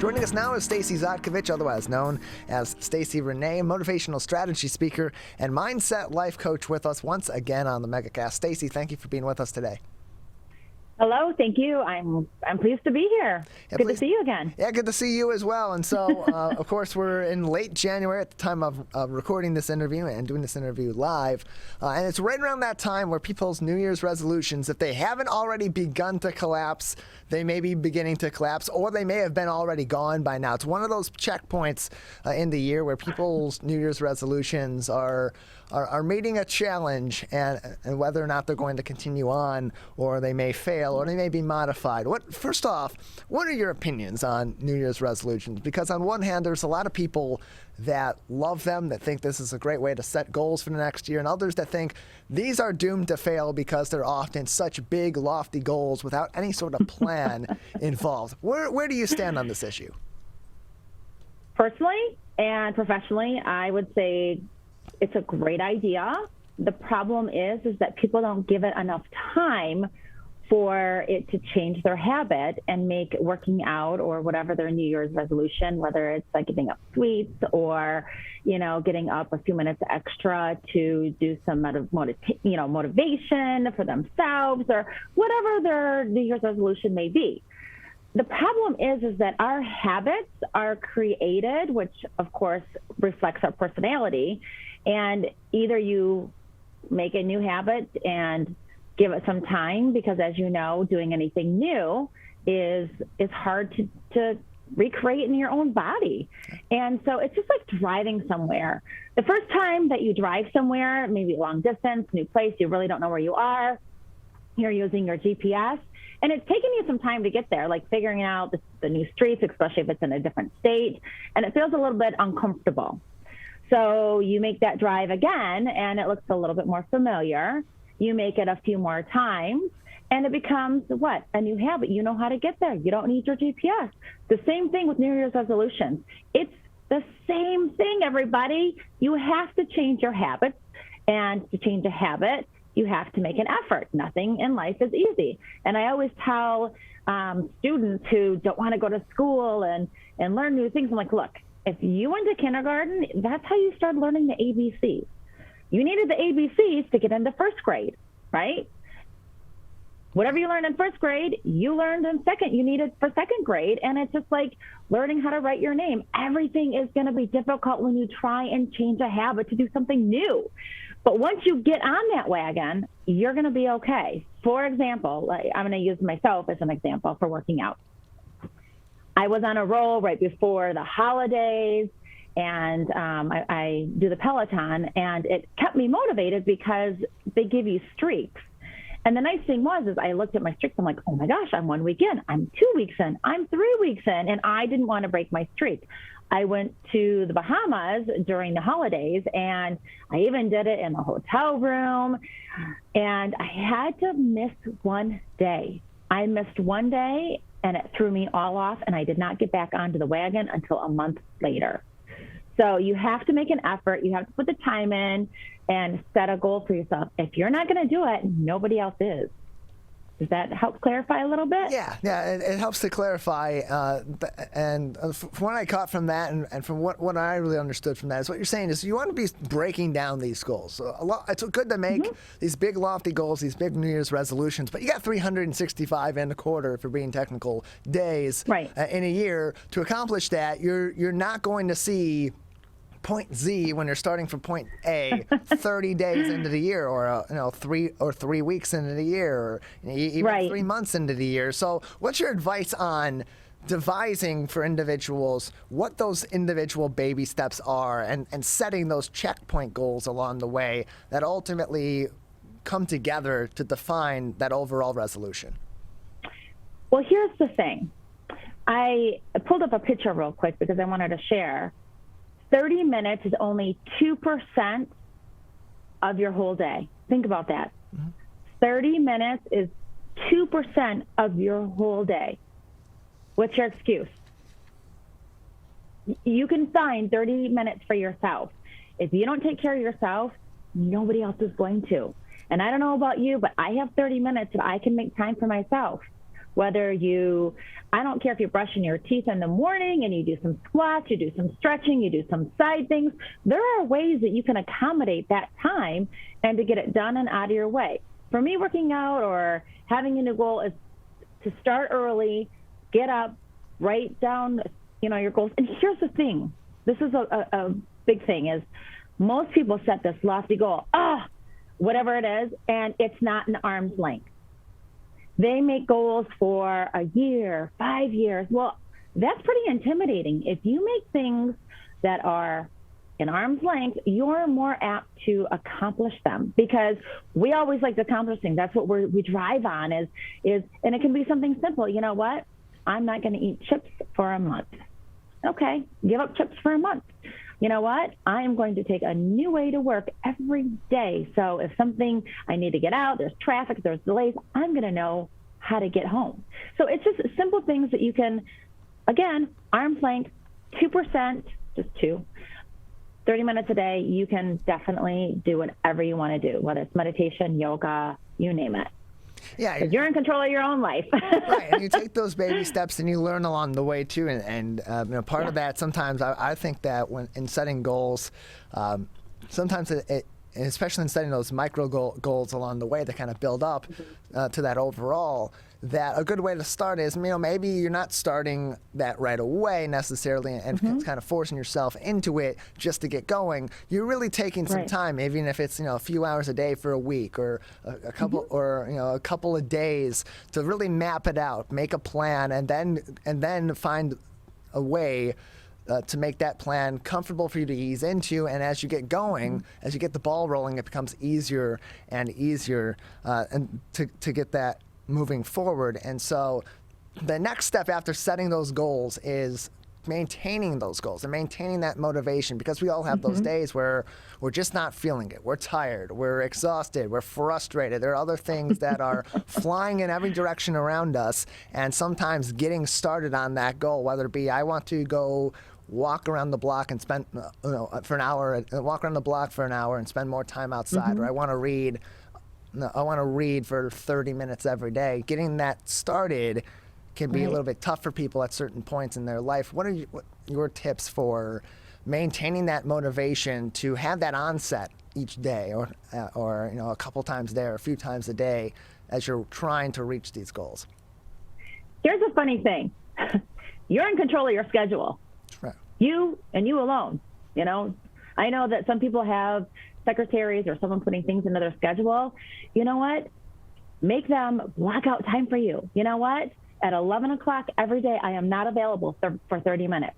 Joining us now is Stacie Zotkovich, otherwise known as Stacie Renee, motivational strategy speaker and mindset life coach with us once again on the Megacast. Stacie, thank you for being with us today. Hello, thank you. I'm pleased to be here. Yeah, good to see you again. Yeah, good to see you as well. And so, of course, we're in late January at the time of recording this interview and doing this interview live. And it's right around that time where people's New Year's resolutions, if they haven't already begun to collapse, they may be beginning to collapse, or they may have been already gone by now. It's one of those checkpoints in the year where people's New Year's resolutions are meeting a challenge, and whether or not they're going to continue on, or they may fail, or they may be modified. First off, what are your opinions on New Year's resolutions? Because on one hand, there's a lot of people that love them, that think this is a great way to set goals for the next year, and others that think these are doomed to fail because they're often such big, lofty goals without any sort of plan involved. Where do you stand on this issue? Personally and professionally, I would say it's a great idea. The problem is that people don't give it enough time for it to change their habit and make working out or whatever their New Year's resolution, whether it's like giving up sweets or, getting up a few minutes extra to do some motivation for themselves or whatever their New Year's resolution may be. The problem is that our habits are created, which of course reflects our personality. And either you make a new habit and give it some time, because as you know, doing anything new is hard to recreate in your own body. And so it's just like driving somewhere. The first time that you drive somewhere, maybe long distance, new place, you really don't know where you are, you're using your GPS, and it's taking you some time to get there, like figuring out the new streets, especially if it's in a different state, and it feels a little bit uncomfortable. So you make that drive again, and it looks a little bit more familiar. You make it a few more times, and it becomes what? A new habit. You know how to get there. You don't need your GPS. The same thing with New Year's resolutions. It's the same thing, everybody. You have to change your habits, and to change a habit, you have to make an effort. Nothing in life is easy. And I always tell students who don't want to go to school and learn new things, I'm like, look, if you went to kindergarten, that's how you started learning the ABCs. You needed the ABCs to get into first grade, right? Whatever you learned in first grade, you learned in second. You needed for second grade. And it's just like learning how to write your name. Everything is going to be difficult when you try and change a habit to do something new. But once you get on that wagon, you're going to be okay. For example, I'm going to use myself as an example for working out. I was on a roll right before the holidays, and I do the Peloton, and it kept me motivated because they give you streaks. And the nice thing is I looked at my streaks. I'm like, oh my gosh, I'm 1 week in, I'm 2 weeks in, I'm 3 weeks in, and I didn't want to break my streak. I went to the Bahamas during the holidays, and I even did it in the hotel room, and I had to miss one day. I missed one day, and it threw me all off, and I did not get back onto the wagon until a month later. So you have to make an effort. You have to put the time in and set a goal for yourself. If you're not going to do it, nobody else is. Does that help clarify a little bit? Yeah, it helps to clarify. And from what I caught from that, and from what I really understood from that, is what you're saying is you want to be breaking down these goals. So it's good to make these big, lofty goals, these big New Year's resolutions, but you got 365 and a quarter, if you're being technical, days in a year to accomplish that. You're not going to see point Z when you're starting from point A 30 days into the year, or 3 weeks into the year, or even 3 months into the year. So what's your advice on devising for individuals what those individual baby steps are, and setting those checkpoint goals along the way that ultimately come together to define that overall resolution? Well, here's the thing. I pulled up a picture real quick because I wanted to share. 30 minutes is only 2% of your whole day. Think about that. 30 minutes is 2% of your whole day. What's your excuse? You can find 30 minutes for yourself. If you don't take care of yourself, nobody else is going to. And I don't know about you, but I have 30 minutes that I can make time for myself. I don't care if you're brushing your teeth in the morning and you do some squats, you do some stretching, you do some side things. There are ways that you can accommodate that time and to get it done and out of your way. For me, working out or having a new goal is to start early, get up, write down, your goals. And here's the thing. This is a big thing is most people set this lofty goal, whatever it is, and it's not an arm's length. They make goals for a year, 5 years. Well, that's pretty intimidating. If you make things that are in arm's length, you're more apt to accomplish them because we always like to accomplish things. That's what we drive on is, and it can be something simple. You know what? I'm not going to eat chips for a month. Okay, give up chips for a month. You know what? I am going to take a new way to work every day. So if something I need to get out, there's traffic, there's delays, I'm going to know how to get home. So it's just simple things that you can, again, arm's length, 2%, just 30 minutes a day. You can definitely do whatever you want to do, whether it's meditation, yoga, you name it. Yeah, you're in control of your own life. Right, and you take those baby steps and you learn along the way too. And part of that, sometimes I think that when in setting goals, sometimes especially in setting those micro goals along the way that kind of build up to that overall, that a good way to start is, maybe you're not starting that right away necessarily and kind of forcing yourself into it just to get going. You're really taking some time, even if it's, a few hours a day for a week or a couple or, a couple of days to really map it out, make a plan, and then find a way to make that plan comfortable for you to ease into. And as you get going, as you get the ball rolling, it becomes easier and easier and to get that moving forward. And so the next step after setting those goals is maintaining those goals and maintaining that motivation, because we all have those days where we're just not feeling it. We're tired, we're exhausted, we're frustrated. There are other things that are flying in every direction around us, and sometimes getting started on that goal, whether it be I want to go walk around the block and spend for an hour, walk around the block for an hour and spend more time outside, or I want to read for 30 minutes every day. Getting that started can be a little bit tough for people at certain points in their life. What are your tips for maintaining that motivation to have that onset each day or a couple times a day or a few times a day as you're trying to reach these goals? Here's a funny thing. You're in control of your schedule. Right. You and you alone. I know that some people have secretaries or someone putting things into their schedule. You know what? Make them block out time for you. You know what? At 11 o'clock every day, I am not available for 30 minutes.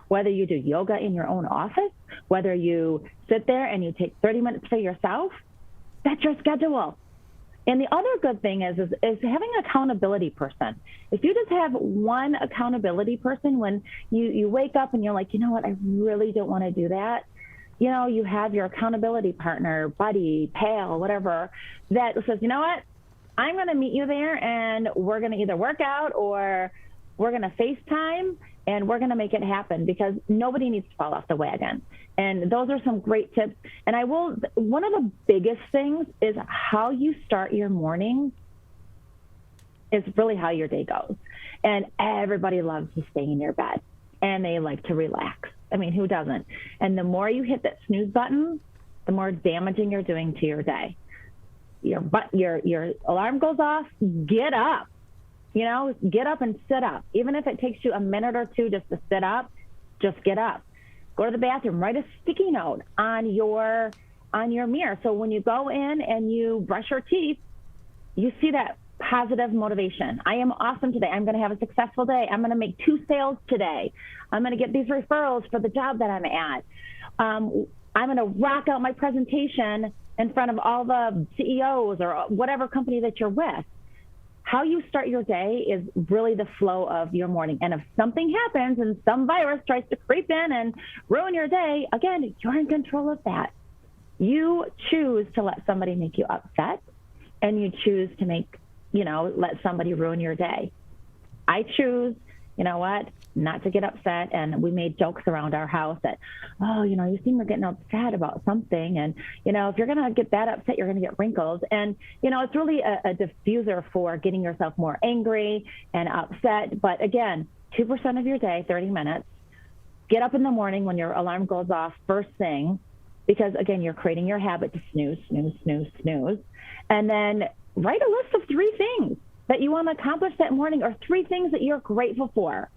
Whether you do yoga in your own office, whether you sit there and you take 30 minutes for yourself, that's your schedule. And the other good thing is having an accountability person. If you just have one accountability person when you wake up and you're like, you know what, I really don't want to do that. You have your accountability partner, buddy, pal, whatever, that says, you know what, I'm going to meet you there and we're going to either work out or we're going to FaceTime and we're going to make it happen, because nobody needs to fall off the wagon. And those are some great tips. And one of the biggest things is how you start your morning is really how your day goes. And everybody loves to stay in your bed and they like to relax. I mean, who doesn't? And the more you hit that snooze button, the more damaging you're doing to your day. Your alarm goes off, get up. Get up and sit up. Even if it takes you a minute or two just to sit up, just get up. Go to the bathroom, write a sticky note on your mirror. So when you go in and you brush your teeth, you see that positive motivation. I am awesome today. I'm going to have a successful day. I'm going to make 2 sales today. I'm going to get these referrals for the job that I'm at. I'm going to rock out my presentation in front of all the CEOs or whatever company that you're with. How you start your day is really the flow of your morning. And if something happens and some virus tries to creep in and ruin your day, again, you're in control of that. You choose to let somebody make you upset, and you choose to let somebody ruin your day. I choose you know what, not to get upset. And we made jokes around our house that, oh, you seem to be getting upset about something. And, if you're going to get that upset, you're going to get wrinkles. And, it's really a diffuser for getting yourself more angry and upset. But again, 2% of your day, 30 minutes. Get up in the morning when your alarm goes off first thing, because again, you're creating your habit to snooze, snooze, snooze, snooze. And then write a list of 3 things that you want to accomplish that morning, or 3 things that you're grateful for.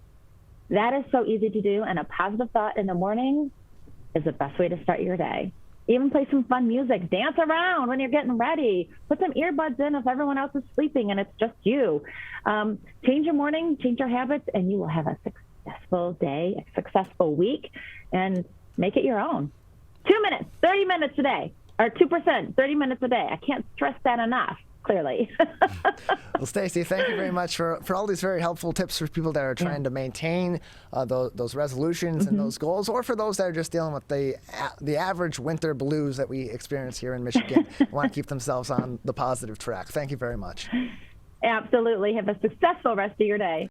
That is so easy to do. And a positive thought in the morning is the best way to start your day. Even play some fun music, dance around when you're getting ready, put some earbuds in if everyone else is sleeping and it's just you. Change your morning, change your habits, and you will have a successful day, a successful week, and make it your own. 2 minutes, 30 minutes a day, or 2%, 30 minutes a day. I can't stress that enough, clearly. Well, Stacie, thank you very much for all these very helpful tips for people that are trying to maintain those resolutions and those goals, or for those that are just dealing with the average winter blues that we experience here in Michigan, want to keep themselves on the positive track. Thank you very much. Absolutely. Have a successful rest of your day.